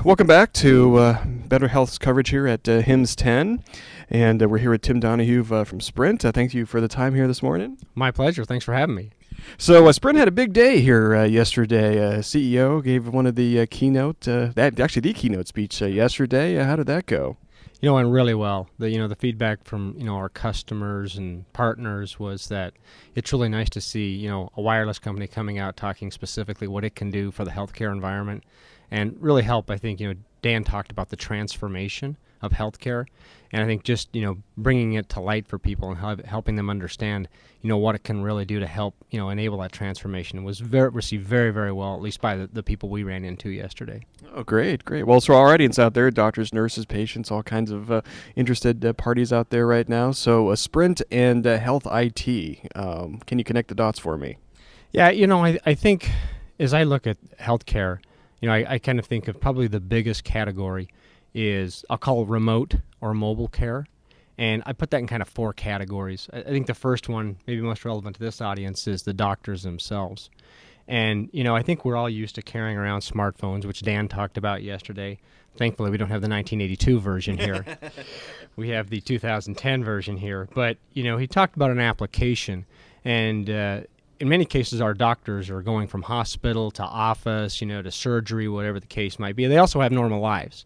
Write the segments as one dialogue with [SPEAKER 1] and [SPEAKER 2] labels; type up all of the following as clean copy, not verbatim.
[SPEAKER 1] Welcome back to Better Health's coverage here at HIMSS10, and we're here with Tim Donahue from Sprint. Thank you for the time here this morning.
[SPEAKER 2] My pleasure. Thanks for having me.
[SPEAKER 1] So Sprint had a big day here yesterday. CEO gave one of the keynote, actually the keynote speech yesterday. How did that go?
[SPEAKER 2] It went really well. The feedback from our customers and partners was that it's really nice to see a wireless company coming out talking specifically what it can do for the healthcare environment, and really help. I think Dan talked about the transformation of healthcare, and I think just bringing it to light for people and helping them understand what it can really do to help enable that transformation was received very, very well, at least by the people we ran into yesterday.
[SPEAKER 1] Oh, great, great. Well, so our audience out there, doctors, nurses, patients, all kinds of interested parties out there right now. So Sprint and Health IT, can you connect the dots for me?
[SPEAKER 2] Yeah, I think as I look at healthcare, I kind of think of probably the biggest category is, I'll call it remote or mobile care. And I put that in kind of four categories. I think the first one, maybe most relevant to this audience, is the doctors themselves. And, I think we're all used to carrying around smartphones, which Dan talked about yesterday. Thankfully, we don't have the 1982 version here. We have the 2010 version here. But, he talked about an application. And in many cases, our doctors are going from hospital to office, to surgery, whatever the case might be. They also have normal lives.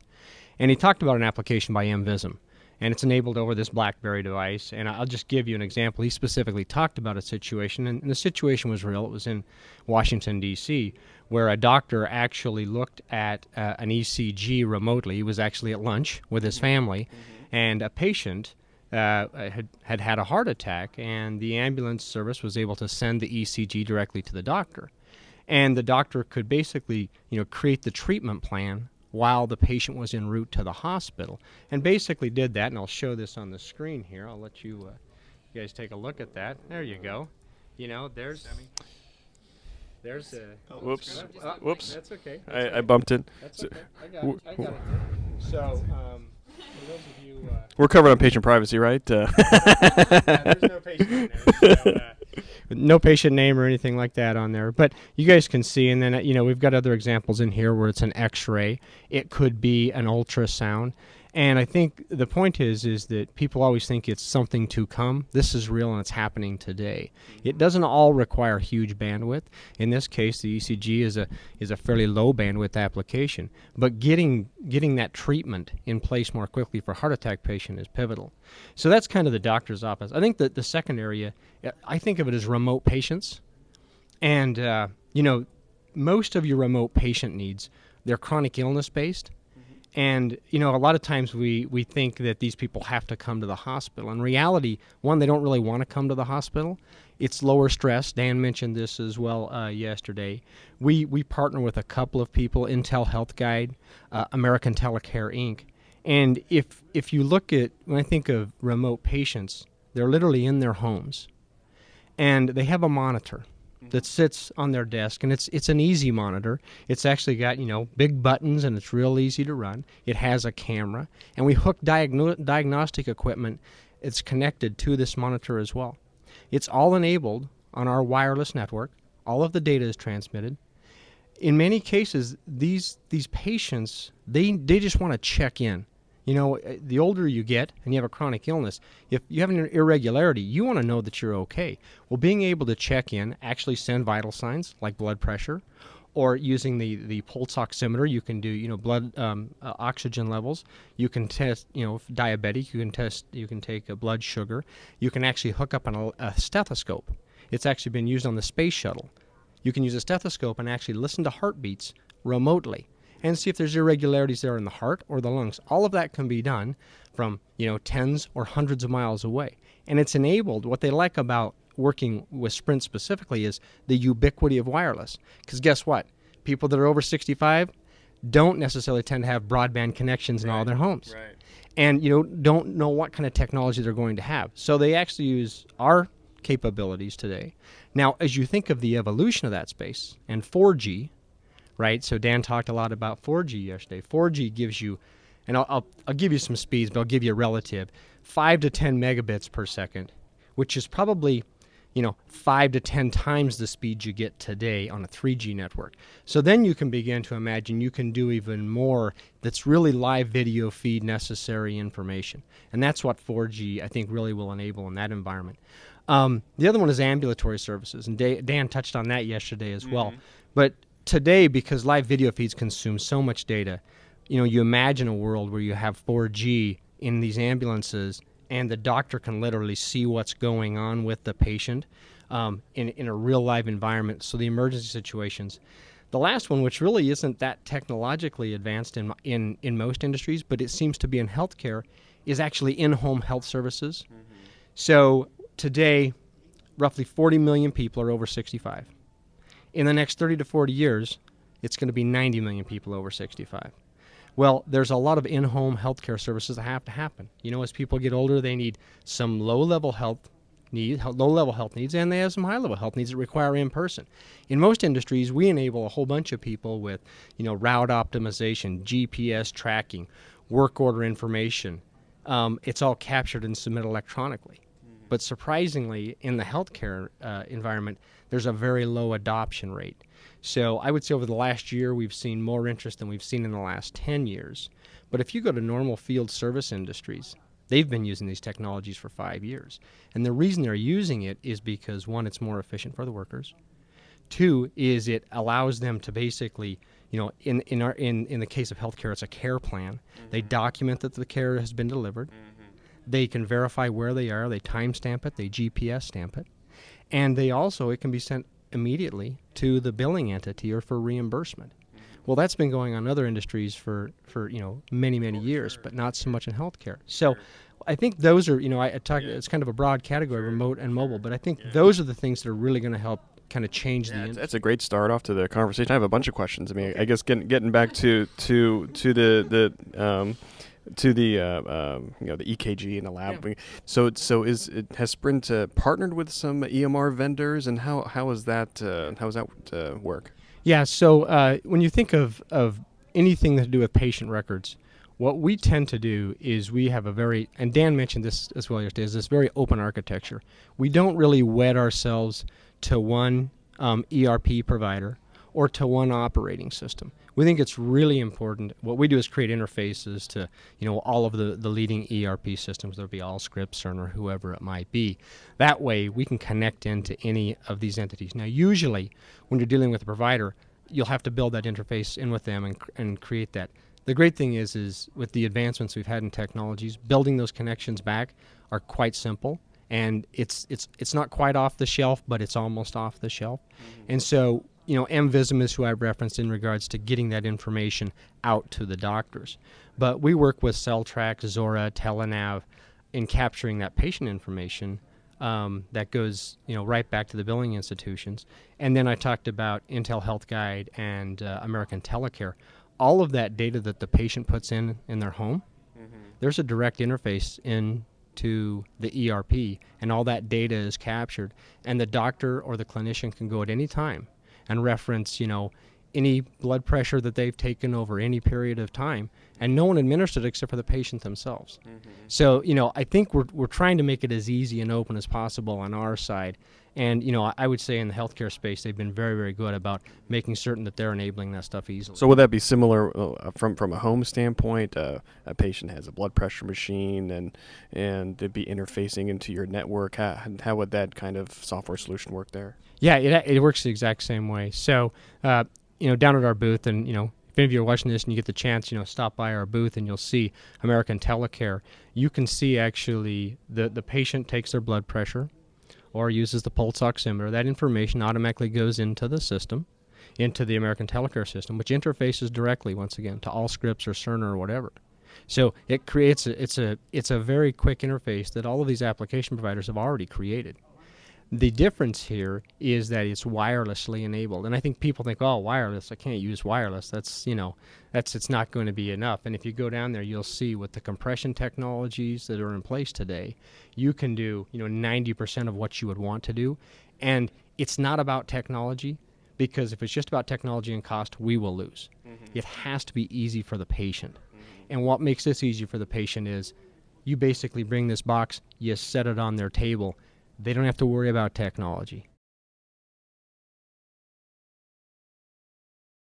[SPEAKER 2] And he talked about an application by HIMSS, and it's enabled over this BlackBerry device. And I'll just give you an example. He specifically talked about a situation, and the situation was real. It was in Washington, D.C., where a doctor actually looked at an ECG remotely. He was actually at lunch with his family, and a patient had had a heart attack, and the ambulance service was able to send the ECG directly to the doctor. And the doctor could basically, create the treatment plan while the patient was en route to the hospital, and basically did that. And I'll show this on the screen here. I'll let you guys take a look at that. There you go. There's a...
[SPEAKER 1] Whoops.
[SPEAKER 2] Whoops. That's okay.
[SPEAKER 1] I bumped it.
[SPEAKER 2] That's okay. I got it. So, for those of you...
[SPEAKER 1] We're covered on patient privacy, right?
[SPEAKER 2] there's no patient in there. So, no patient name or anything like that on there. But you guys can see, and then, we've got other examples in here where it's an X-ray. It could be an ultrasound. And I think the point is that people always think it's something to come. This is real, and it's happening today. It doesn't all require huge bandwidth. In this case, the ECG is a fairly low bandwidth application. But getting that treatment in place more quickly for a heart attack patient is pivotal. So that's kind of the doctor's office. I think that the second area, I think of it as remote patients. And, most of your remote patient needs, they're chronic illness based. And, a lot of times we think that these people have to come to the hospital. In reality, one, they don't really want to come to the hospital. It's lower stress. Dan mentioned this as well yesterday. We partner with a couple of people, Intel Health Guide, American Telecare Inc. And if you look at, when I think of remote patients, they're literally in their homes. And they have a monitor that sits on their desk, and it's an easy monitor. It's actually got big buttons, and it's real easy to run. It has a camera, and we hook diagnostic equipment. It's connected to this monitor as well. It's all enabled on our wireless network. All of the data is transmitted. In many cases, these patients, they just want to check in. The older you get and you have a chronic illness, if you have an irregularity, you want to know that you're okay. Well, being able to check in, actually send vital signs like blood pressure, or using the pulse oximeter, you can do blood oxygen levels. You can test if diabetic. You can take a blood sugar. You can actually hook up a stethoscope. It's actually been used on the space shuttle. You can use a stethoscope and actually listen to heartbeats remotely and see if there's irregularities there in the heart or the lungs. All of that can be done from tens or hundreds of miles away. And it's enabled. What they like about working with Sprint specifically is the ubiquity of wireless. Because guess what? People that are over 65 don't necessarily tend to have broadband connections in all their homes.
[SPEAKER 1] Right.
[SPEAKER 2] And don't know what kind of technology they're going to have. So they actually use our capabilities today. Now, as you think of the evolution of that space and 4G, right? So Dan talked a lot about 4G yesterday. 4G gives you, and I'll give you some speeds, but I'll give you a relative, 5 to 10 megabits per second, which is probably, 5 to 10 times the speed you get today on a 3G network. So then you can begin to imagine you can do even more that's really live video feed necessary information. And that's what 4G, I think, really will enable in that environment. The other one is ambulatory services, and Dan touched on that yesterday as well. But today, because live video feeds consume so much data, you imagine a world where you have 4G in these ambulances, and the doctor can literally see what's going on with the patient in a real live environment. So the emergency situations. The last one, which really isn't that technologically advanced in most industries, but it seems to be in healthcare, is actually in-home health services. So today, roughly 40 million people are over 65. In the next 30 to 40 years, it's going to be 90 million people over 65. Well, there's a lot of in-home healthcare services that have to happen. As people get older, they need some low-level health needs, and they have some high-level health needs that require in-person. In most industries, we enable a whole bunch of people with, route optimization, GPS tracking, work order information. It's all captured and submitted electronically. But surprisingly, in the healthcare environment, there's a very low adoption rate. So I would say over the last year, we've seen more interest than we've seen in the last 10 years. But if you go to normal field service industries, they've been using these technologies for 5 years. And the reason they're using it is because, one, it's more efficient for the workers. Two, is it allows them to basically, in the case of healthcare, it's a care plan. They document that the care has been delivered. They can verify where they are. They timestamp it. They GPS stamp it. And they also, it can be sent immediately to the billing entity or for reimbursement. Well, that's been going on in other industries for many years, but not so much in healthcare. So I think those are, it's kind of a broad category, remote and mobile, but I think those are the things that are really going to help kind of change the industry.
[SPEAKER 1] That's a great start off to the conversation. I have a bunch of questions. I mean, I guess getting back to the EKG and the lab. Yeah. So has Sprint partnered with some EMR vendors, and how is that work?
[SPEAKER 2] Yeah. So when you think of anything to do with patient records, what we tend to do is we have a very, and Dan mentioned this as well yesterday, is this very open architecture. We don't really wed ourselves to one ERP provider or to one operating system. We think it's really important. What we do is create interfaces to, all of the leading ERP systems. There'll be Allscripts, Cerner, whoever it might be. That way, we can connect into any of these entities. Now, usually, when you're dealing with a provider, you'll have to build that interface in with them and create that. The great thing is with the advancements we've had in technologies, building those connections back are quite simple. And it's not quite off the shelf, but it's almost off the shelf. And so, MVism is who I referenced in regards to getting that information out to the doctors. But we work with CellTrack, Zora, Telenav in capturing that patient information that goes right back to the billing institutions. And then I talked about Intel Health Guide and American Telecare. All of that data that the patient puts in their home, there's a direct interface to the ERP, and all that data is captured. And the doctor or the clinician can go at any time and reference, any blood pressure that they've taken over any period of time, and no one administered it except for the patient themselves. So, I think we're trying to make it as easy and open as possible on our side. And, I would say in the healthcare space, they've been very, very good about making certain that they're enabling that stuff easily.
[SPEAKER 1] So would that be similar from a home standpoint? A patient has a blood pressure machine, and they'd be interfacing into your network. How would that kind of software solution work there?
[SPEAKER 2] Yeah, it works the exact same way. So, down at our booth, and, if any of you are watching this and you get the chance, stop by our booth and you'll see American Telecare. You can see actually the patient takes their blood pressure or uses the pulse oximeter. That information automatically goes into the system, into the American Telecare system, which interfaces directly, once again, to Allscripts or Cerner or whatever. So it creates it's a very quick interface that all of these application providers have already created. The difference here is that it's wirelessly enabled, and I think people think, oh, wireless, I can't use wireless. It's not going to be enough. And if you go down there, you'll see with the compression technologies that are in place today, you can do 90% of what you would want to do. And it's not about technology, because if it's just about technology and cost, we will lose. It has to be easy for the patient. And what makes this easy for the patient is you basically bring this box, you set it on their table. they don't have to worry about technology.